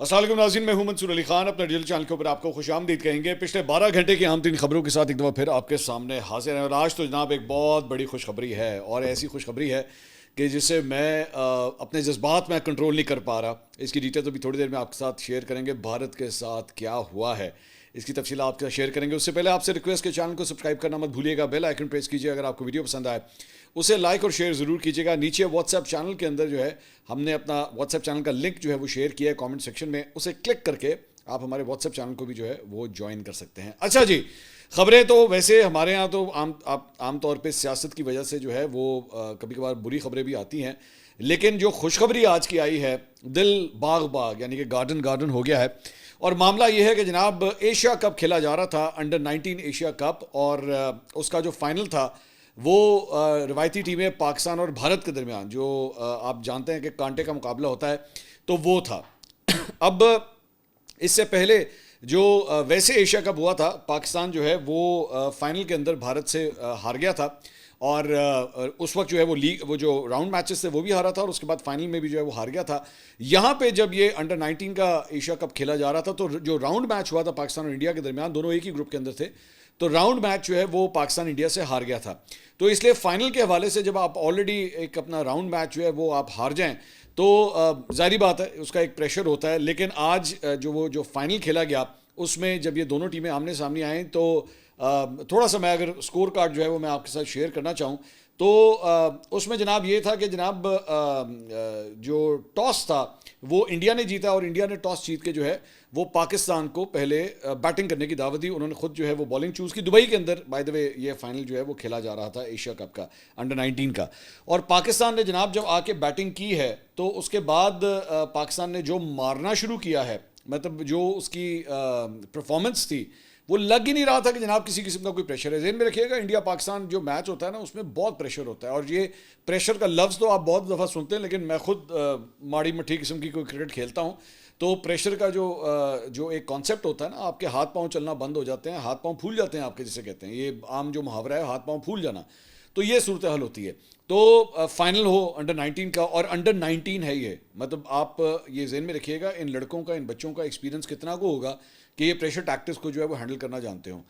السلام علیکم ناظرین، میں ہوں منصور علی خان. اپنے ڈیجیٹل چینل کے اوپر آپ کو خوش آمدید کہیں گے. پچھلے 12 گھنٹے کی اہم ترین خبروں کے ساتھ ایک دفعہ پھر آپ کے سامنے حاضر ہیں. اور آج تو جناب ایک بہت بڑی خوشخبری ہے، اور ایسی خوشخبری ہے کہ جسے میں اپنے جذبات میں کنٹرول نہیں کر پا رہا. اس کی ڈیٹیل تو بھی تھوڑی دیر میں آپ کے ساتھ شیئر کریں گے. بھارت کے ساتھ کیا ہوا ہے اس کی تفصیل آپ کے ساتھ شیئر کریں گے. اس سے پہلے آپ سے ریکویسٹ کہ چینل کو سبسکرائب کرنا مت بھولیے گا، بیل آئیکن پریس کیجیے. اگر آپ کو ویڈیو پسند آئے اسے لائک اور شیئر ضرور کیجیے گا. نیچے واٹس ایپ چینل کے اندر جو ہے ہم نے اپنا واٹس ایپ چینل کا لنک جو ہے وہ شیئر کیا ہے کامنٹ سیکشن میں. اسے کلک کر کے آپ ہمارے واٹس ایپ چینل کو بھی جو ہے وہ جوائن کر سکتے ہیں. اچھا جی، خبریں تو ویسے ہمارے ہاں تو عام طور پہ سیاست کی وجہ سے جو ہے وہ کبھی کبھار بری خبریں بھی آتی ہیں، لیکن جو خوشخبری آج کی آئی ہے، دل باغ باغ یعنی کہ گارڈن گارڈن ہو گیا ہے. اور معاملہ یہ ہے کہ جناب ایشیا کپ کھیلا جا رہا تھا، انڈر 19 ایشیا کپ، اور اس کا جو فائنل تھا وہ روایتی ٹیمیں پاکستان اور بھارت کے درمیان، جو آپ جانتے ہیں کہ کانٹے کا مقابلہ ہوتا ہے، تو وہ تھا. اب اس سے پہلے جو ویسے ایشیا کپ ہوا تھا، پاکستان جو ہے وہ فائنل کے اندر بھارت سے ہار گیا تھا. اور اس وقت جو ہے وہ جو راؤنڈ میچز تھے وہ بھی ہارا تھا، اور اس کے بعد فائنل میں بھی جو ہے وہ ہار گیا تھا. یہاں پہ جب یہ انڈر 19 کا ایشیا کپ کھیلا جا رہا تھا تو جو راؤنڈ میچ ہوا تھا پاکستان اور انڈیا کے درمیان، دونوں ایک ہی گروپ کے اندر تھے، تو راؤنڈ میچ جو ہے وہ پاکستان انڈیا سے ہار گیا تھا. تو اس لیے فائنل کے حوالے سے جب آپ آلریڈی ایک اپنا راؤنڈ میچ جو ہے وہ آپ ہار جائیں تو ظاہری بات ہے اس کا ایک پریشر ہوتا ہے. لیکن آج جو فائنل کھیلا گیا اس میں جب یہ دونوں ٹیمیں آمنے سامنے آئیں تو تھوڑا سا میں اگر سکور کارڈ جو ہے وہ میں آپ کے ساتھ شیئر کرنا چاہوں تو اس میں جناب یہ تھا کہ جناب جو ٹاس تھا وہ انڈیا نے جیتا، اور انڈیا نے ٹاس جیت کے جو ہے وہ پاکستان کو پہلے بیٹنگ کرنے کی دعوت دی. انہوں نے خود جو ہے وہ بالنگ چوز کی. دبئی کے اندر بائی دا وے یہ فائنل جو ہے وہ کھیلا جا رہا تھا ایشیا کپ کا، انڈر 19 کا. اور پاکستان نے جناب جب آ کے بیٹنگ کی ہے تو اس کے بعد پاکستان نے جو مارنا شروع کیا ہے، مطلب جو اس کی پرفارمنس تھی، وہ لگ ہی نہیں رہا تھا کہ جناب کسی قسم کا کوئی پریشر ہے. ذہن میں رکھیے گا، انڈیا پاکستان جو میچ ہوتا ہے نا اس میں بہت پریشر ہوتا ہے، اور یہ پریشر کا لفظ تو آپ بہت دفعہ سنتے ہیں، لیکن میں خود ماڑی مٹھی قسم کی کوئی کرکٹ کھیلتا ہوں تو پریشر کا جو ایک کانسیپٹ ہوتا ہے نا، آپ کے ہاتھ پاؤں چلنا بند ہو جاتے ہیں، ہاتھ پاؤں پھول جاتے ہیں آپ کے، جسے کہتے ہیں یہ عام جو محاورہ ہے ہاتھ پاؤں پھول جانا، تو یہ صورتحال ہوتی ہے. تو فائنل ہو انڈر 19 کا، اور انڈر 19 ہے یہ، مطلب آپ یہ ذہن میں رکھیے گا ان لڑکوں کا، ان بچوں کا ایکسپیرینس کتنا کو ہوگا کہ یہ پریشر ٹیکٹکس کو جو ہے وہ ہینڈل کرنا جانتے ہوں.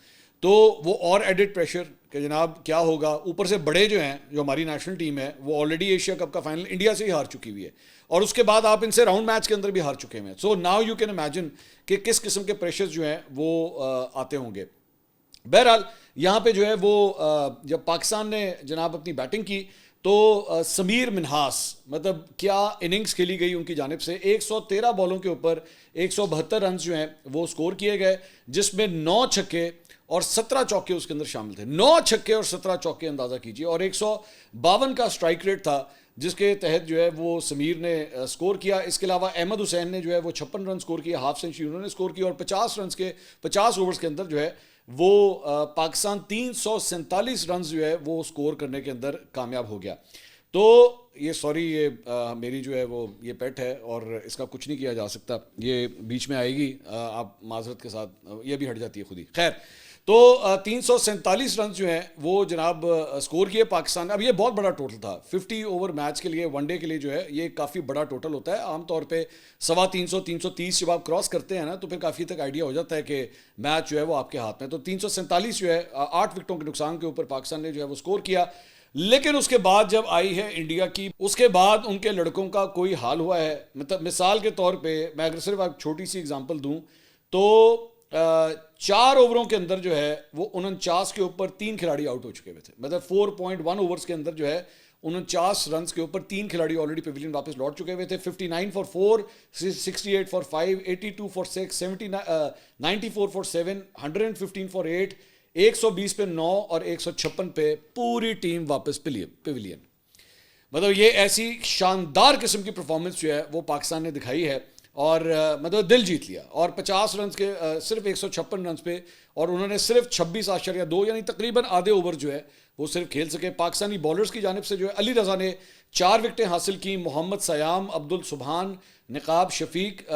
تو وہ اور ایڈڈ پریشر کہ جناب کیا ہوگا. اوپر سے بڑے جو ہیں، جو ہماری نیشنل ٹیم ہے، وہ آلریڈی ایشیا کپ کا فائنل انڈیا سے ہی ہار چکی ہوئی ہے، اور اس کے بعد آپ ان سے راؤنڈ میچ کے اندر بھی ہار چکے ہیں. So now you can imagine کہ کس قسم کے پریشرز جو ہیں وہ آتے ہوں گے. بہرحال یہاں پہ جو ہے وہ جب پاکستان نے جناب اپنی بیٹنگ کی تو سمیر منہاس، مطلب کیا اننگز کھیلی گئی ان کی جانب سے. 113 بالوں کے اوپر 172 رنز جو ہیں وہ سکور کیے گئے، جس میں 9 چھکے اور 17 چوکے اس کے اندر شامل تھے. 9 چھکے اور 17 چوکے اندازہ کیجیے، اور 152 کا سٹرائک ریٹ تھا جس کے تحت جو ہے وہ سمیر نے سکور کیا. اس کے علاوہ احمد حسین نے جو ہے وہ 56 رن سکور کیے، ہاف سینچری انہوں نے سکور کی، اور 50 اوورز کے اندر جو ہے وہ پاکستان 347 رنز جو ہے وہ سکور کرنے کے اندر کامیاب ہو گیا. تو یہ میری جو ہے وہ یہ پیٹ ہے اور اس کا کچھ نہیں کیا جا سکتا، یہ بیچ میں آئے گی، آپ معذرت کے ساتھ یہ بھی ہٹ جاتی ہے خود ہی. خیر، تو 347 رنز جو ہیں وہ جناب سکور کیے پاکستان نے. اب یہ بہت بڑا ٹوٹل تھا 50 اوور میچ کے لیے، ون ڈے کے لیے جو ہے یہ کافی بڑا ٹوٹل ہوتا ہے. عام طور پہ 350 330 جب آپ کراس کرتے ہیں نا تو پھر کافی تک آئیڈیا ہو جاتا ہے کہ میچ جو ہے وہ آپ کے ہاتھ میں. تو 347 جو ہے 8 وکٹوں کے نقصان کے اوپر پاکستان نے جو ہے وہ سکور کیا. لیکن اس کے بعد جب آئی ہے انڈیا کی، اس کے بعد ان کے لڑکوں کا کوئی حال ہوا ہے. مطلب مثال کے طور پہ میں اگر صرف آپ چھوٹی سی اگزامپل دوں تو 4 اووروں کے اندر جو ہے وہ 49 کے اوپر 3 کھلاڑی آؤٹ ہو چکے ہوئے تھے. مطلب 4.1 اوورز کے اندر جو ہے 49 رنز کے اوپر 3 کھلاڑی آلریڈی پیویلین واپس لوٹ چکے ہوئے تھے. 59 for 4، 68 for 5، 82 for 6، 94 for 7، 115 for 8، 120 پہ 9 اور 156 پہ پوری ٹیم واپس پیویلین. مطلب یہ ایسی شاندار قسم کی پرفارمنس جو ہے وہ پاکستان نے دکھائی ہے، اور مطلب دل جیت لیا. اور 50 رنز کے صرف 156 رنز پہ، اور انہوں نے صرف 26.2 یعنی تقریباً آدھے اوور جو ہے وہ صرف کھیل سکے. پاکستانی بالرز کی جانب سے جو ہے علی رضا نے 4 وکٹیں حاصل کی. محمد سیام، عبدالسبحان، نقاب شفیق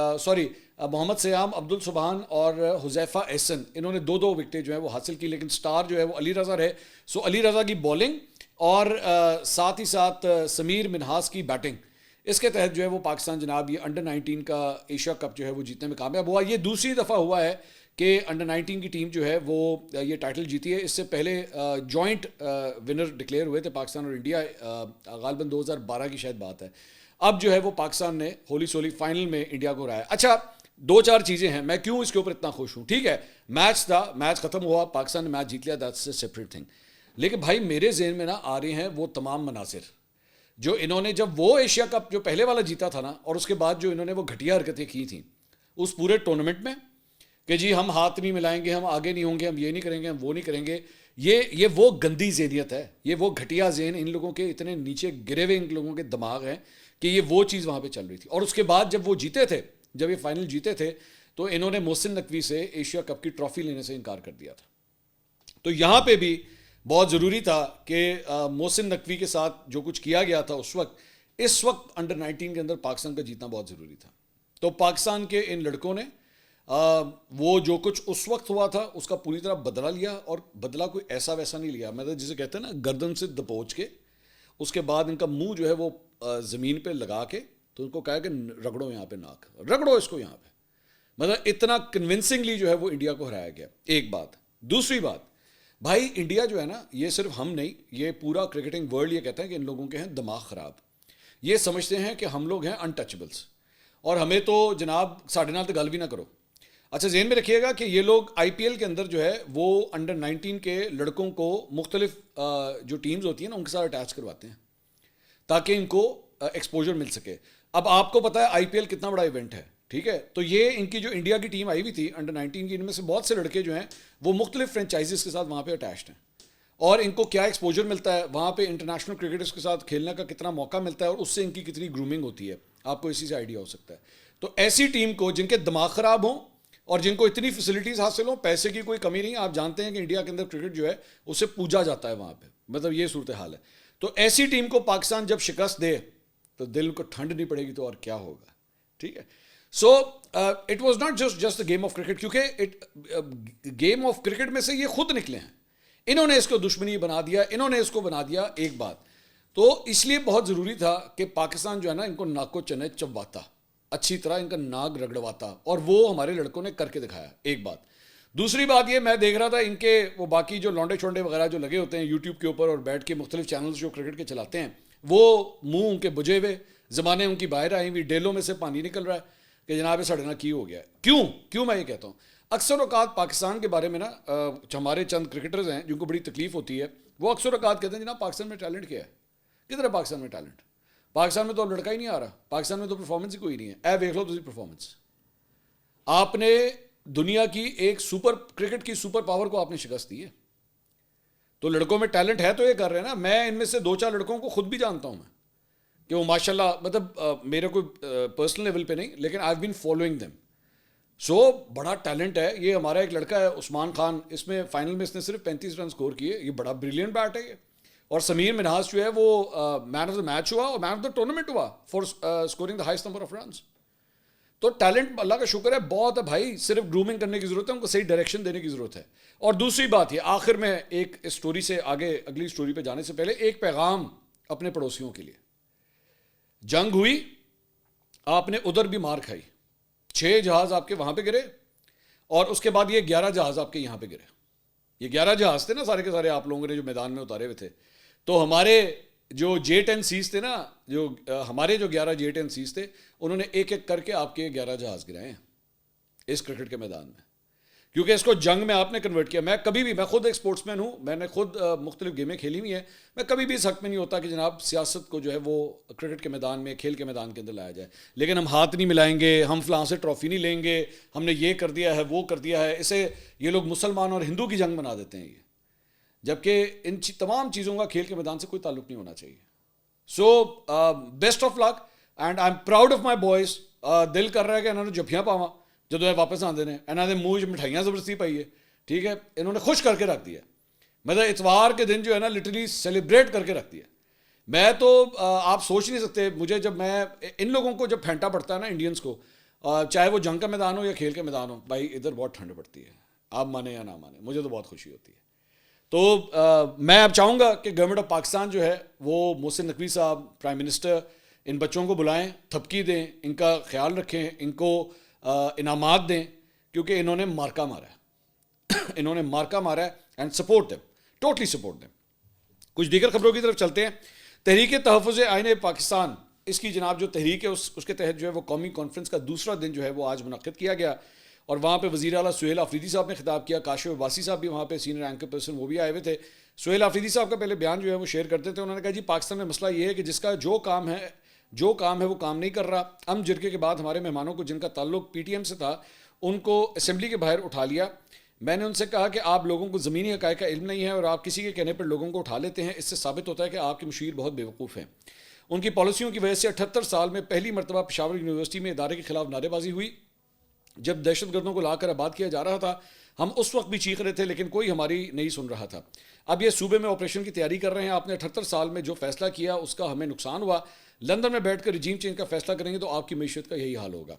محمد سیام، عبدالسبحان اور حذیفہ احسن، انہوں نے 2 وکٹیں جو ہے وہ حاصل کی. لیکن سٹار جو ہے وہ علی رضا رہے. سو علی رضا کی بالنگ اور ساتھ ہی ساتھ سمیر منہاس کی بیٹنگ، اس کے تحت جو ہے وہ پاکستان جناب یہ انڈر 19 کا ایشیا کپ جو ہے وہ جیتنے میں کامیاب ہوا. یہ دوسری دفعہ ہوا ہے کہ انڈر 19 کی ٹیم جو ہے وہ یہ ٹائٹل جیتی ہے. اس سے پہلے جوائنٹ ونر ڈکلیئر ہوئے تھے پاکستان اور انڈیا, غالباً 2012 کی شاید بات ہے. اب جو ہے وہ پاکستان نے ہولی سولی فائنل میں انڈیا کو ہرایا. اچھا 2-4 چیزیں ہیں, میں کیوں اس کے اوپر اتنا خوش ہوں. ٹھیک ہے میچ تھا, میچ ختم ہوا, پاکستان نے میچ جیت لیا, دیٹس اے سیپریٹ تھنگ. لیکن بھائی میرے ذہن میں نا آ رہے ہیں وہ تمام مناظر جو انہوں نے جب وہ ایشیا کپ جو پہلے والا جیتا تھا نا, اور اس کے بعد جو انہوں نے وہ گھٹیا حرکتیں کی تھیں اس پورے ٹورنامنٹ میں کہ جی ہم ہاتھ نہیں ملائیں گے, ہم آگے نہیں ہوں گے, ہم یہ نہیں کریں گے, ہم وہ نہیں کریں گے. یہ وہ گندی ذہنیت ہے, یہ وہ گھٹیا ذہن ان لوگوں کے اتنے نیچے گرے ہوئے ان لوگوں کے دماغ ہیں کہ یہ وہ چیز وہاں پہ چل رہی تھی. اور اس کے بعد جب وہ جیتے تھے, جب یہ فائنل جیتے تھے, تو انہوں نے محسن نقوی سے ایشیا کپ کی ٹرافی لینے سے انکار کر دیا تھا. تو یہاں پہ بھی بہت ضروری تھا کہ محسن نقوی کے ساتھ جو کچھ کیا گیا تھا اس وقت انڈر 19 کے اندر پاکستان کا جیتنا بہت ضروری تھا. تو پاکستان کے ان لڑکوں نے وہ جو کچھ اس وقت ہوا تھا اس کا پوری طرح بدلہ لیا, اور بدلہ کوئی ایسا ویسا نہیں لیا. مطلب جسے کہتے ہیں نا گردن سے دبوچ کے, اس کے بعد ان کا منہ جو ہے وہ زمین پہ لگا کے, تو ان کو کہا کہ رگڑو یہاں پہ ناک, رگڑو اس کو یہاں پہ. مطلب اتنا کنونسنگلی جو ہے وہ انڈیا کو ہرایا گیا. ایک بات. دوسری بات, بھائی انڈیا جو ہے نا, یہ صرف ہم نہیں, یہ پورا کرکٹنگ ورلڈ یہ کہتا ہے کہ ان لوگوں کے ہیں دماغ خراب. یہ سمجھتے ہیں کہ ہم لوگ ہیں انٹچبلس, اور ہمیں تو جناب ساڑھے نال تو گل بھی نہ کرو. اچھا ذہن میں رکھیے گا کہ یہ لوگ آئی پی ایل کے اندر جو ہے وہ انڈر 19 کے لڑکوں کو مختلف جو ٹیمز ہوتی ہیں نا ان کے ساتھ اٹیچ کرواتے ہیں تاکہ ان کو ایکسپوجر مل سکے. اب آپ کو پتا ہے آئی پی ایل کتنا بڑا ایونٹ ہے, ٹھیک ہے. تو یہ ان کی جو انڈیا کی ٹیم آئی ہوئی تھی انڈر 19 کی, ان میں سے بہت سے لڑکے جو ہیں وہ مختلف فرینچائزز کے ساتھ وہاں پہ اٹیچڈ ہیں, اور ان کو کیا ایکسپوجر ملتا ہے وہاں پہ, انٹرنیشنل کرکٹرز کے ساتھ کھیلنے کا کتنا موقع ملتا ہے, اور اس سے ان کی کتنی گرومنگ ہوتی ہے, آپ کو اسی سے آئیڈیا ہو سکتا ہے. تو ایسی ٹیم کو جن کے دماغ خراب ہوں اور جن کو اتنی فیسلٹیز حاصل ہوں, پیسے کی کوئی کمی نہیں, آپ جانتے ہیں کہ انڈیا کے اندر کرکٹ جو ہے اسے پوجا جاتا ہے وہاں پہ, مطلب یہ صورتحال ہے. تو ایسی ٹیم کو پاکستان جب شکست دے تو دل کو ٹھنڈ نہیں پڑے گی تو اور کیا ہوگا, ٹھیک ہے. So it was not just the game of cricket, کیونکہ گیم آف کرکٹ میں سے یہ خود نکلے ہیں, انہوں نے اس کو دشمنی بنا دیا, انہوں نے اس کو بنا دیا ایک بات. تو اس لیے بہت ضروری تھا کہ پاکستان جو ہے نا ان کو ناک و چنے چبواتا, اچھی طرح ان کا ناک رگڑواتا, اور وہ ہمارے لڑکوں نے کر کے دکھایا. ایک بات. دوسری بات یہ میں دیکھ رہا تھا ان کے وہ باقی جو لونڈے چھونڈے وغیرہ جو لگے ہوتے ہیں یوٹیوب کے اوپر اور بیٹھ کے مختلف چینلز جو کرکٹ کے چلاتے ہیں, وہ منہ ان کے بجے ہوئے, زبانیں ان کی باہر آئی ہوئی, ڈیلوں میں سے پانی نکل رہا ہے کہ جناب یہ سڑنا کی ہو گیا ہے. کیوں میں یہ کہتا ہوں, اکثر اوقات پاکستان کے بارے میں نا ہمارے چند کرکٹرز ہیں جن کو بڑی تکلیف ہوتی ہے, وہ اکثر اوقات کہتے ہیں جناب پاکستان میں ٹیلنٹ کیا ہے, کدھر ہے پاکستان میں ٹیلنٹ, پاکستان میں تو لڑکا ہی نہیں آ رہا, پاکستان میں تو پرفارمنس ہی کوئی نہیں ہے. اے دیکھ لو تسی پرفارمنس, آپ نے دنیا کی ایک کرکٹ کی سپر پاور کو آپ نے شکست دی ہے. تو لڑکوں میں ٹیلنٹ ہے تو یہ کر رہے ہیں نا. میں ان میں سے 2-4 لڑکوں کو خود بھی جانتا ہوں میں کہ وہ ماشاء اللہ, مطلب میرے کوئی پرسنل لیول پہ نہیں, لیکن I have been following them. So بڑا ٹیلنٹ ہے. یہ ہمارا ایک لڑکا ہے عثمان خان, اس میں فائنل میں اس نے صرف 35 رن سکور کیے, یہ بڑا بریلینٹ بیٹ ہے یہ. اور سمیر منہاس جو ہے وہ مین آف دا میچ ہوا اور مین آف دا ٹورنامنٹ ہوا for scoring the highest number of runs. تو ٹیلنٹ اللہ کا شکر ہے بہت ہے بھائی, صرف گرومنگ کرنے کی ضرورت ہے, ان کو صحیح ڈائریکشن دینے کی ضرورت ہے. اور دوسری بات یہ آخر میں ایک اسٹوری سے آگے اگلی اسٹوری پہ جانے سے پہلے ایک پیغام اپنے پڑوسیوں کے لیے. جنگ ہوئی, آپ نے ادھر بھی مار کھائی, 6 جہاز آپ کے وہاں پہ گرے, اور اس کے بعد یہ 11 جہاز آپ کے یہاں پہ گرے. یہ 11 جہاز تھے نا سارے کے سارے آپ لوگوں نے جو میدان میں اتارے ہوئے تھے. تو ہمارے جو J-10Cs تھے نا, جو ہمارے جو 11 J-10Cs تھے, انہوں نے ایک ایک کر کے آپ کے 11 جہاز گرائے ہیں اس کرکٹ کے میدان میں, کیونکہ اس کو جنگ میں آپ نے کنورٹ کیا. میں کبھی بھی, میں خود ایک سپورٹس مین ہوں, میں نے خود مختلف گیمیں کھیلی ہوئی ہیں, میں کبھی بھی اس حق میں نہیں ہوتا کہ جناب سیاست کو جو ہے وہ کرکٹ کے میدان میں, کھیل کے میدان کے اندر لایا جائے. لیکن ہم ہاتھ نہیں ملائیں گے, ہم فلاں سے ٹرافی نہیں لیں گے, ہم نے یہ کر دیا ہے وہ کر دیا ہے, اسے یہ لوگ مسلمان اور ہندو کی جنگ بنا دیتے ہیں یہ, جبکہ ان تمام چیزوں کا کھیل کے میدان سے کوئی تعلق نہیں ہونا چاہیے. So best of luck and I am proud of my boys. دل کر رہا ہے کہ انہوں نے جفیاں پاواں جدو یہ واپس آتے ہیں, انہوں نے منہ مٹھائیاں زبردستی پائی ہے, ٹھیک ہے, انہوں نے خوش کر کے رکھ دیا. مطلب اتوار کے دن جو ہے نا لٹرلی سیلیبریٹ کر کے رکھ دیا. میں تو آپ سوچ نہیں سکتے, مجھے جب میں ان لوگوں کو جب پھینٹا پڑتا ہے نا انڈینس کو, چاہے وہ جنگ کا میدان ہو یا کھیل کا میدان ہو, بھائی ادھر بہت ٹھنڈ پڑتی ہے, آپ مانیں یا نہ مانیں, مجھے تو بہت خوشی ہوتی ہے. تو میں اب چاہوں گا کہ گورنمنٹ آف پاکستان جو ہے وہ محسن نقوی صاحب پرائم منسٹر, ان بچوں کو بلائیں, تھپکی دیں, ان کا خیال رکھیں, ان کو انعامات دیں, کیونکہ انہوں نے مارکا مارا ہے. انہوں نے مارکا مارا ہے. And support them, totally support them. کچھ دیگر خبروں کی طرف چلتے ہیں. تحریک تحفظ آئین پاکستان, اس کی جناب جو تحریک ہے اس کے تحت جو ہے وہ قومی کانفرنس کا دوسرا دن جو ہے وہ آج منعقد کیا گیا, اور وہاں پہ وزیر اعلیٰ سہیل آفریدی صاحب نے خطاب کیا. کاشف عباسی صاحب بھی وہاں پہ سینئر اینکر پرسن وہ بھی آئے ہوئے تھے. سہیل آفریدی صاحب کا پہلے بیان جو ہے وہ شیئر کرتے تھے. انہوں نے کہا جی پاکستان میں مسئلہ یہ ہے کہ جس کا جو کام ہے وہ کام نہیں کر رہا. جرگے کے بعد ہمارے مہمانوں کو جن کا تعلق پی ٹی ایم سے تھا ان کو اسمبلی کے باہر اٹھا لیا. میں نے ان سے کہا کہ آپ لوگوں کو زمینی حقائق کا علم نہیں ہے اور آپ کسی کے کہنے پر لوگوں کو اٹھا لیتے ہیں. اس سے ثابت ہوتا ہے کہ آپ کے مشیر بہت بیوقوف ہیں. ان کی پالیسیوں کی وجہ سے 78 سال میں پہلی مرتبہ پشاور یونیورسٹی میں ادارے کے خلاف نعرے بازی ہوئی. جب دہشت گردوں کو لا کر آباد کیا جا رہا تھا ہم اس وقت بھی چیخ رہے تھے, لیکن کوئی ہماری نہیں سن رہا تھا. اب یہ صوبے میں آپریشن کی تیاری کر رہے ہیں. آپ نے 78 سال میں جو فیصلہ کیا اس کا ہمیں نقصان ہوا. لندن میں بیٹھ کر رجیم چینج کا فیصلہ کریں گے تو آپ کی معیشت کا یہی حال ہوگا.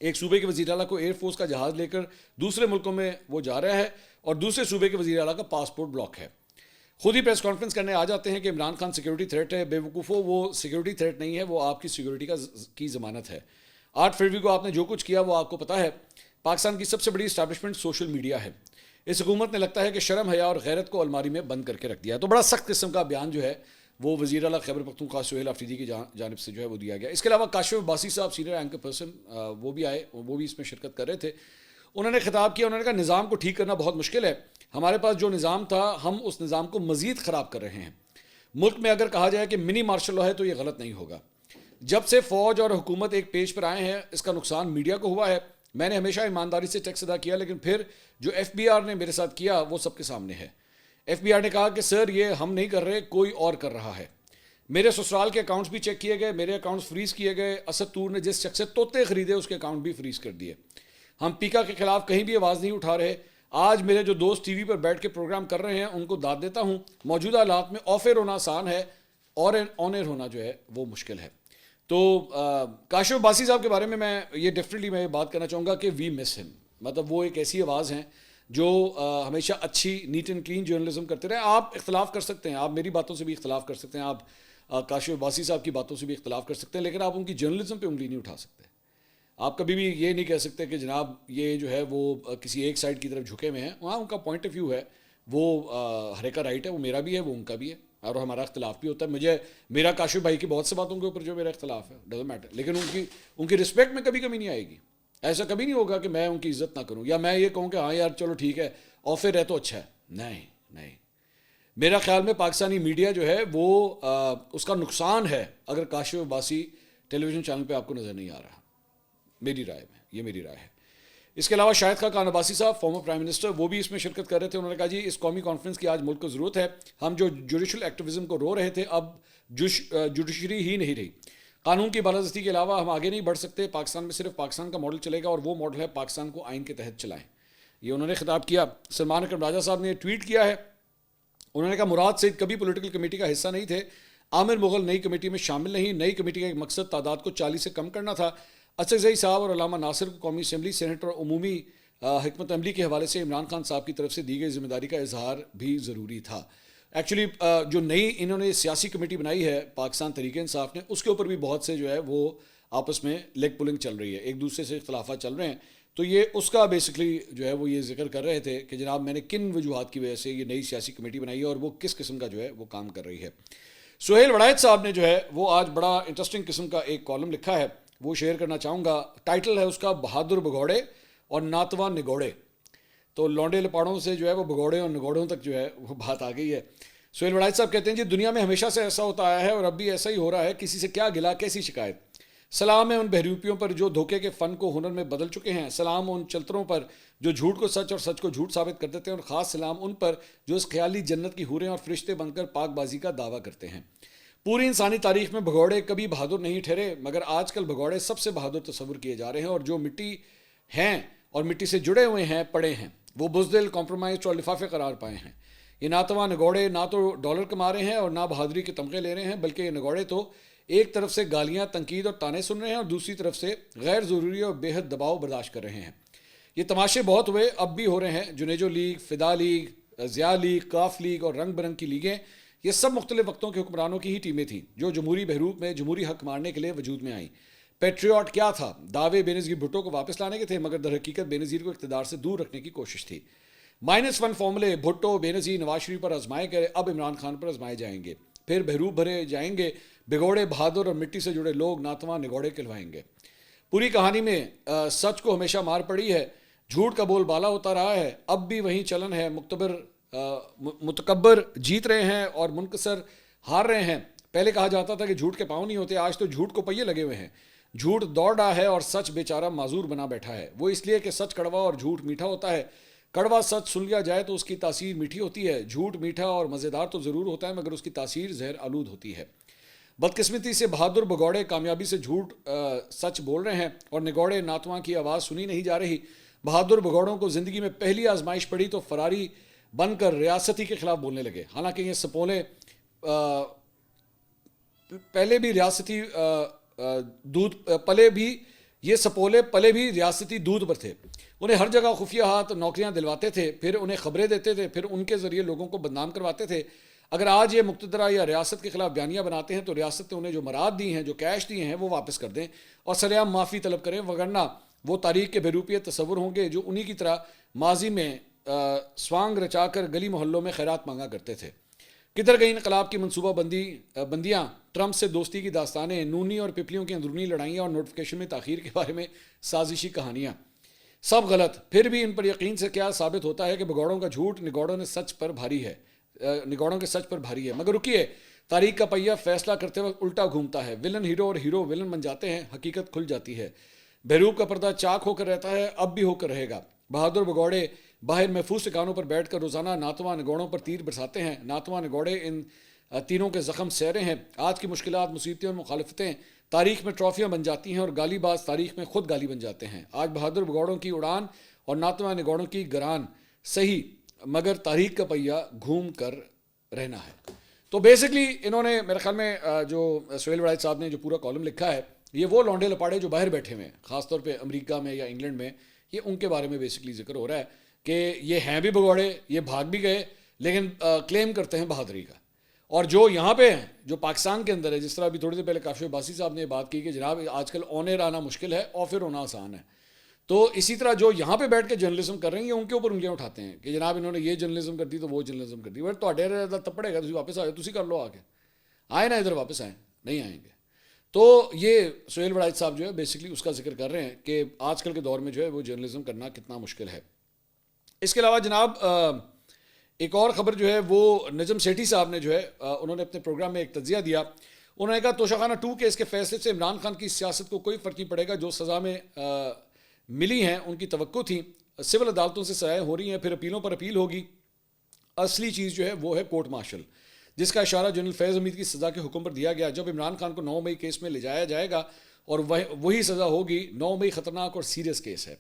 ایک صوبے کے وزیر اعلیٰ کو ایئر فورس کا جہاز لے کر دوسرے ملکوں میں وہ جا رہا ہے اور دوسرے صوبے کے وزیر اعلیٰ کا پاسپورٹ بلاک ہے. خود ہی پریس کانفرنس کرنے آ جاتے ہیں کہ عمران خان سیکورٹی تھریٹ ہے. بے وقوفو, وہ سیکورٹی تھریٹ نہیں ہے, وہ آپ کی سیکورٹی کی ضمانت ہے. 8 فروری کو آپ نے جو کچھ کیا وہ آپ کو پتا ہے. پاکستان کی سب سے بڑی اسٹیبلشمنٹ سوشل میڈیا ہے. اس حکومت نے لگتا ہے کہ شرم حیا اور غیرت کو الماری میں بند کر کے رکھ دیا ہے. تو بڑا سخت قسم کا بیان جو ہے وہ وزیر اعلیٰ خیبر پختونخوا سہیل آفریدی کی جانب سے جو ہے وہ دیا گیا. اس کے علاوہ کاشف عباسی صاحب سینئر اینکر پرسن وہ بھی آئے, وہ بھی اس میں شرکت کر رہے تھے. انہوں نے خطاب کیا. انہوں نے کہا نظام کو ٹھیک کرنا بہت مشکل ہے. ہمارے پاس جو نظام تھا ہم اس نظام کو مزید خراب کر رہے ہیں. ملک میں اگر کہا جائے کہ منی مارشل لا ہے تو یہ غلط نہیں ہوگا. جب سے فوج اور حکومت ایک پیج پر آئے ہیں اس کا نقصان میڈیا کو ہوا ہے. میں نے ہمیشہ ایمانداری سے ٹیکس ادا کیا, لیکن پھر جو ایف بی آر نے میرے ساتھ کیا وہ سب کے سامنے ہے. ایف بی آر نے کہا کہ سر یہ ہم نہیں کر رہے, کوئی اور کر رہا ہے. میرے سسرال کے اکاؤنٹس بھی چیک کیے گئے, میرے اکاؤنٹس فریز کیے گئے. اسد طور نے جس شخص سے طوطے خریدے اس کے اکاؤنٹ بھی فریز کر دیے. ہم پیکا کے خلاف کہیں بھی آواز نہیں اٹھا رہے. آج میرے جو دوست ٹی وی پر بیٹھ کے پروگرام کر رہے ہیں ان کو داد دیتا ہوں. موجودہ حالات میں آف ایئر ہونا آسان ہے اور آن ایئر ہونا جو ہے وہ مشکل ہے. تو کاشف عباسی صاحب کے بارے میں یہ ڈیفینیٹلی میں یہ بات کرنا چاہوں گا کہ وی مس ہم. مطلب وہ ایک ایسی آواز ہیں جو ہمیشہ اچھی نیٹ اینڈ کلین جرنلزم کرتے رہے. آپ اختلاف کر سکتے ہیں, آپ میری باتوں سے بھی اختلاف کر سکتے ہیں, آپ کاشف عباسی صاحب کی باتوں سے بھی اختلاف کر سکتے ہیں, لیکن آپ ان کی جرنلزم پہ انگلی نہیں اٹھا سکتے. آپ کبھی بھی یہ نہیں کہہ سکتے کہ جناب یہ جو ہے وہ کسی ایک سائڈ کی طرف جھکے ہوئے ہیں. وہاں ان کا پوائنٹ آف ویو ہے, وہ ہر ایک کا رائٹ ہے, وہ میرا بھی ہے, وہ ان کا بھی ہے, اور ہمارا اختلاف بھی ہوتا ہے. میرا کاشف بھائی کی بہت سے باتوں کے اوپر جو میرا اختلاف ہے ڈزنٹ میٹر, لیکن ان کی رسپیکٹ میں کبھی نہیں آئے گی. ایسا کبھی نہیں ہوگا کہ میں ان کی عزت نہ کروں یا میں یہ کہوں کہ ہاں یار چلو ٹھیک ہے آفر ہے تو اچھا ہے. نہیں, میرا خیال میں پاکستانی میڈیا جو ہے وہ اس کا نقصان ہے اگر کاشف عباسی ٹیلی ویژن چینل پہ آپ کو نظر نہیں آ رہا. میری رائے میں یہ میری رائے ہے. اس کے علاوہ شاہد خاقان عباسی صاحب فارمر پرائم منسٹر وہ بھی اس میں شرکت کر رہے تھے. انہوں نے کہا جی اس قومی کانفرنس کی آج ملک کو ضرورت ہے. ہم جو جوڈیشل ایکٹیویزم کو رو رہے تھے اب جوڈیشری ہی نہیں رہی. قانون کی بالادستی کے علاوہ ہم آگے نہیں بڑھ سکتے. پاکستان میں صرف پاکستان کا ماڈل چلے گا اور وہ ماڈل ہے پاکستان کو آئین کے تحت چلائیں. یہ انہوں نے خطاب کیا. سلمان اکرم راجہ صاحب نے ٹویٹ کیا ہے. انہوں نے کہا مراد سعید کبھی پولیٹیکل کمیٹی کا حصہ نہیں تھے. عامر مغل نئی کمیٹی میں شامل نہیں. نئی کمیٹی کا ایک مقصد تعداد کو 40 سے کم کرنا تھا. اچھر صاحب اور علامہ ناصر کو قومی اسمبلی سینیٹ اور عمومی حکمت عملی کے حوالے سے عمران خان صاحب کی طرف سے دی گئی ذمہ داری کا اظہار بھی ضروری تھا. ایکچولی جو نئی انہوں نے سیاسی کمیٹی بنائی ہے پاکستان تحریک انصاف نے, اس کے اوپر بھی بہت سے جو ہے وہ آپس میں لیگ پولنگ چل رہی ہے, ایک دوسرے سے اختلافات چل رہے ہیں. تو یہ اس کا بیسکلی جو ہے وہ یہ ذکر کر رہے تھے کہ جناب میں نے کن وجوہات کی وجہ سے یہ نئی سیاسی کمیٹی بنائی ہے اور وہ کس قسم کا جو ہے وہ کام کر رہی ہے. سہیل وڑائچ صاحب نے جو ہے وہ آج بڑا انٹرسٹنگ قسم کا ایک کالم لکھا ہے, وہ شیئر کرنا چاہوں گا. ٹائٹل ہے اس کا بہادر بگوڑے اور ناتواں نگوڑے. تو لونڈے لپاڑوں سے جو ہے وہ بگوڑے اور نگوڑوں تک جو ہے وہ بات آ گئی ہے. سہیل وڑائچ صاحب کہتے ہیں جی دنیا میں ہمیشہ سے ایسا ہوتا آیا ہے اور اب بھی ایسا ہی ہو رہا ہے. کسی سے کیا گلا کیسی شکایت. سلام ہے ان بہروپیوں پر جو دھوکے کے فن کو ہنر میں بدل چکے ہیں. سلام ان چلتروں پر جو جھوٹ کو سچ اور سچ کو جھوٹ ثابت کر دیتے ہیں. اور خاص سلام ان پر جو اس خیالی جنت کی حوریں اور فرشتے بن کر پاک بازی کا دعویٰ کرتے ہیں. پوری انسانی تاریخ میں بھگوڑے کبھی بہادر نہیں ٹھہرے, مگر آج کل بھگوڑے سب سے بہادر تصور کیے جا رہے ہیں. اور جو مٹی ہیں اور مٹی سے جڑے ہوئے ہیں پڑے ہیں وہ بزدل کمپرومائز اور لفافے قرار پائے ہیں. یہ ناتواں نگوڑے نہ تو ڈالر کما رہے ہیں اور نہ بہادری کے تمغے لے رہے ہیں, بلکہ یہ نگوڑے تو ایک طرف سے گالیاں تنقید اور تانے سن رہے ہیں اور دوسری طرف سے غیر ضروری اور بے حد دباؤ برداشت کر رہے ہیں. یہ تماشے بہت ہوئے, اب بھی ہو رہے ہیں. جنیجو لیگ, فدا لیگ, ضیاء لیگ, کاف لیگ اور رنگ برنگ کی لیگیں یہ سب مختلف وقتوں کے حکمرانوں کی ہی ٹیمیں تھیں جو جمہوری بحروب میں جمہوری حق مارنے کے لیے وجود میں آئیں. پیٹریوٹ کیا تھا؟ دعوے بے نظیر بھٹو کو واپس لانے کے تھے، مگر در حقیقت بے نظیر کو اقتدار سے دور رکھنے کی کوشش تھی. -1 فارمولے بھٹو، بے نظیر، نواز شریف پر آزمائے گئے، اب عمران خان پر آزمائے جائیں گے. پھر بحروب بھرے جائیں گے، بگوڑے بہادر اور مٹی سے جڑے لوگ ناتواں نگوڑے کہلوائیں گے. پوری کہانی میں سچ کو ہمیشہ مار پڑی ہے، جھوٹ کا بول بالا ہوتا رہا ہے، اب بھی وہی چلن ہے. متکبر جیت رہے ہیں اور منکسر ہار رہے ہیں. پہلے کہا جاتا تھا کہ جھوٹ کے پاؤں نہیں ہوتے، آج تو جھوٹ کو پہیے لگے ہوئے ہیں. جھوٹ دوڑ رہا ہے اور سچ بیچارہ معذور بنا بیٹھا ہے. وہ اس لیے کہ سچ کڑوا اور جھوٹ میٹھا ہوتا ہے. کڑوا سچ سن لیا جائے تو اس کی تاثیر میٹھی ہوتی ہے، جھوٹ میٹھا اور مزیدار تو ضرور ہوتا ہے مگر اس کی تاثیر زہر آلود ہوتی ہے. بدقسمتی سے بہادر بگوڑے کامیابی سے جھوٹ سچ بول رہے ہیں اور نگوڑے ناتواں کی آواز سنی نہیں جا رہی. بہادر بگوڑوں کو زندگی میں پہلی آزمائش پڑی تو فراری بن کر ریاستی کے خلاف بولنے لگے. حالانکہ یہ سپولے پہلے بھی ریاستی دودھ پلے بھی یہ سپولے پلے بھی ریاستی دودھ پر تھے. انہیں ہر جگہ خفیہ ہاتھ نوکریاں دلواتے تھے، پھر انہیں خبریں دیتے تھے، پھر ان کے ذریعے لوگوں کو بدنام کرواتے تھے. اگر آج یہ مقتدرہ یا ریاست کے خلاف بیانیاں بناتے ہیں تو ریاست نے انہیں جو مراد دی ہیں، جو کیش دیے ہیں، وہ واپس کر دیں اور سرعام معافی طلب کریں، وگرنہ وہ تاریخ کے بے تصور ہوں گے جو انہی کی طرح ماضی میں سوانگ رچا کر گلی محلوں میں خیرات مانگا کرتے تھے. کدھر گئی انقلاب کی منصوبہ بندیاں، ٹرمپ سے دوستی کی داستانیں، نونی اور پپلیوں کی اندرونی لڑائیاں اور نوٹیفیکیشن میں تاخیر کے بارے میں سازشی کہانیاں، سب غلط. پھر بھی ان پر یقین سے کیا ثابت ہوتا ہے کہ بگوڑوں کا جھوٹ نگوڑوں کے سچ پر بھاری ہے. مگر رکیے، تاریخ کا پہیہ فیصلہ کرتے وقت الٹا گھومتا ہے. ولن ہیرو اور ہیرو ولن بن جاتے ہیں، حقیقت کھل جاتی ہے. بحروب کا پردہ چاک ہو کر رہتا ہے، اب بھی ہو کر رہے گا. بہادر بگوڑے باہر محفوظ ٹھکانوں پر بیٹھ کر روزانہ ناتواں نگوڑوں پر تیر برساتے ہیں. ناتواں نگوڑے ان تیروں کے زخم سہ رہے ہیں. آج کی مشکلات، مصیبتیں اور مخالفتیں تاریخ میں ٹرافیاں بن جاتی ہیں اور گالی باز تاریخ میں خود گالی بن جاتے ہیں. آج بہادر بگوڑوں کی اڑان اور ناتواں نگوڑوں کی گران صحیح، مگر تاریخ کا پہیہ گھوم کر رہنا ہے. تو بیسکلی انہوں نے میرے خیال میں جو سہیل وڑائچ صاحب نے جو پورا کالم لکھا ہے، یہ وہ لونڈے لپاڑے جو باہر بیٹھے ہوئے ہیں، خاص طور پہ امریکہ میں یا انگلینڈ میں، یہ ان کے بارے میں بیسکلی ذکر ہو رہا ہے کہ یہ ہیں بھی بگوڑے، یہ بھاگ بھی گئے، لیکن کلیم کرتے ہیں بہادری کا. اور جو یہاں پہ ہیں، جو پاکستان کے اندر ہے، جس طرح ابھی تھوڑی دیر پہلے کاشف عباسی صاحب نے بات کی کہ جناب آج کل آنر آنا مشکل ہے، آفر ہونا آسان ہے. تو اسی طرح جو یہاں پہ بیٹھ کے جرنلزم کر رہے ہیں، یہ ان کے اوپر انگلیاں اٹھاتے ہیں کہ جناب انہوں نے یہ جرنلزم کر دی تو وہ جرنلزم کر دی. بٹ تو تپڑے گا، تھی واپس آئے، تھی کر لو، آ کے آئے نا ادھر، واپس آئیں، نہیں آئیں گے. تو یہ سہیل وڑائچ صاحب جو ہے بیسکلی اس کا ذکر کر رہے ہیں کہ آج کل کے دور میں جو ہے وہ جرنلزم کرنا کتنا مشکل ہے. اس کے علاوہ جناب ایک اور خبر جو ہے وہ نجم سیٹھی صاحب نے جو ہے انہوں نے اپنے پروگرام میں ایک تجزیہ دیا. انہوں نے کہا توشہ خانہ 2 کیس کے فیصلے سے عمران خان کی سیاست کو کوئی فرق نہیں پڑے گا. جو سزا میں ملی ہیں ان کی توقع تھی. سول عدالتوں سے سزائیں ہو رہی ہیں، پھر اپیلوں پر اپیل ہوگی. اصلی چیز جو ہے وہ ہے کورٹ مارشل، جس کا اشارہ جنرل فیض حمید کی سزا کے حکم پر دیا گیا. جب عمران خان کو 9 مئی کیس میں لے جایا جائے گا اور وہی سزا ہوگی. 9 مئی خطرناک اور سیریس کیس ہے.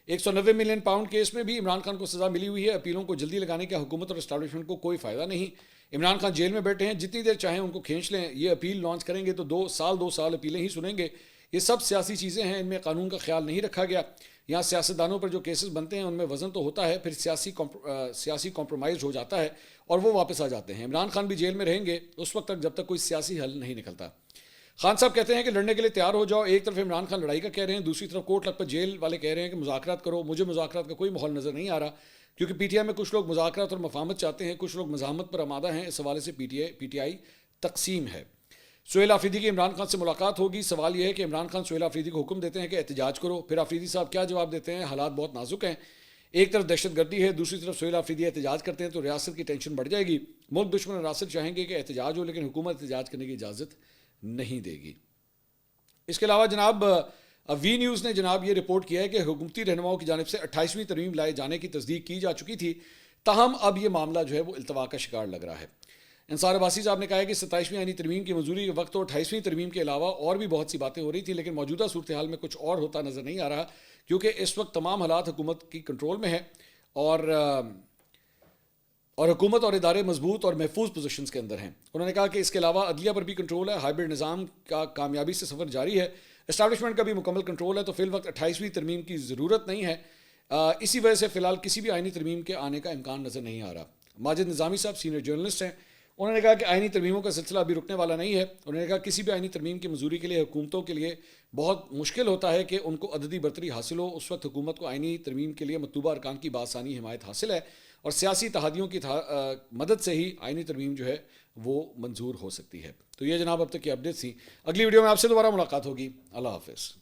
190 ملین پاؤنڈ کیس میں بھی عمران خان کو سزا ملی ہوئی ہے. اپیلوں کو جلدی لگانے کا حکومت اور اسٹیبلشمنٹ کو کوئی فائدہ نہیں. عمران خان جیل میں بیٹھے ہیں، جتنی دیر چاہیں ان کو کھینچ لیں. یہ اپیل لانچ کریں گے تو 2 سال اپیلیں ہی سنیں گے. یہ سب سیاسی چیزیں ہیں، ان میں قانون کا خیال نہیں رکھا گیا. یہاں سیاستدانوں پر جو کیسز بنتے ہیں ان میں وزن تو ہوتا ہے، پھر سیاسی کمپرومائز ہو جاتا ہے اور وہ واپس آ جاتے ہیں. عمران خان بھی جیل میں رہیں گے اس وقت تک جب تک کوئی سیاسی حل نہیں نکلتا. خان صاحب کہتے ہیں کہ لڑنے کے لیے تیار ہو جاؤ. ایک طرف عمران خان لڑائی کا کہہ رہے ہیں، دوسری طرف کوٹ لکھپت جیل والے کہہ رہے ہیں کہ مذاکرات کرو. مجھے مذاکرات کا کوئی ماحول نظر نہیں آ رہا، کیونکہ پی ٹی آئی میں کچھ لوگ مذاکرات اور مفاہمت چاہتے ہیں، کچھ لوگ مزاحمت پر آمادہ ہیں. اس حوالے سے پی ٹی آئی تقسیم ہے. سہیل آفریدی کی عمران خان سے ملاقات ہوگی. سوال یہ ہے کہ عمران خان سہیل آفریدی کو حکم دیتے ہیں کہ احتجاج کرو. پھر آفریدی صاحب کیا جواب دیتے ہیں؟ حالات بہت نازک ہیں، ایک طرف دہشت گردی ہے، دوسری طرف سہیل آفریدی احتجاج کرتے ہیں تو ریاست کی ٹینشن بڑھ جائے گی. ملک دشمن عناصر چاہیں گے کہ احتجاج ہو، لیکن حکومت احتجاج کرنے کی اجازت نہیں دے گی. اس کے علاوہ جناب وی نیوز نے جناب یہ رپورٹ کیا ہے کہ حکومتی رہنماؤں کی جانب سے 28ویں ترمیم لائے جانے کی تصدیق کی جا چکی تھی، تاہم اب یہ معاملہ جو ہے وہ التوا کا شکار لگ رہا ہے. انصار عباسی صاحب نے کہا ہے کہ 27ویں آئینی ترمیم کی منظوری کے وقت تو 28ویں ترمیم کے علاوہ اور بھی بہت سی باتیں ہو رہی تھیں، لیکن موجودہ صورتحال میں کچھ اور ہوتا نظر نہیں آ رہا، کیونکہ اس وقت تمام حالات حکومت کی کنٹرول میں ہے اور حکومت اور ادارے مضبوط اور محفوظ پوزیشنز کے اندر ہیں. انہوں نے کہا کہ اس کے علاوہ عدلیہ پر بھی کنٹرول ہے. ہائبرڈ نظام کا کامیابی سے سفر جاری ہے. اسٹیبلشمنٹ کا بھی مکمل کنٹرول ہے. تو فی الوقت 28ویں ترمیم کی ضرورت نہیں ہے. اسی وجہ سے فی الحال کسی بھی آئینی ترمیم کے آنے کا امکان نظر نہیں آ رہا. ماجد نظامی صاحب سینئر جرنلسٹ ہیں، انہوں نے کہا کہ آئینی ترمیموں کا سلسلہ ابھی رکنے والا نہیں ہے. انہوں نے کہا کسی بھی آئینی ترمیم کی منظوری کے لیے حکومتوں کے لیے بہت مشکل ہوتا ہے کہ ان کو عددی برتری حاصل ہو. اس وقت حکومت کو آئینی ترمیم کے لیے مطلوبہ ارکان کی بآسانی حمایت حاصل ہے اور سیاسی اتحادیوں کی مدد سے ہی آئینی ترمیم جو ہے وہ منظور ہو سکتی ہے. تو یہ جناب اب تک کی اپڈیٹ تھی. اگلی ویڈیو میں آپ سے دوبارہ ملاقات ہوگی. اللہ حافظ.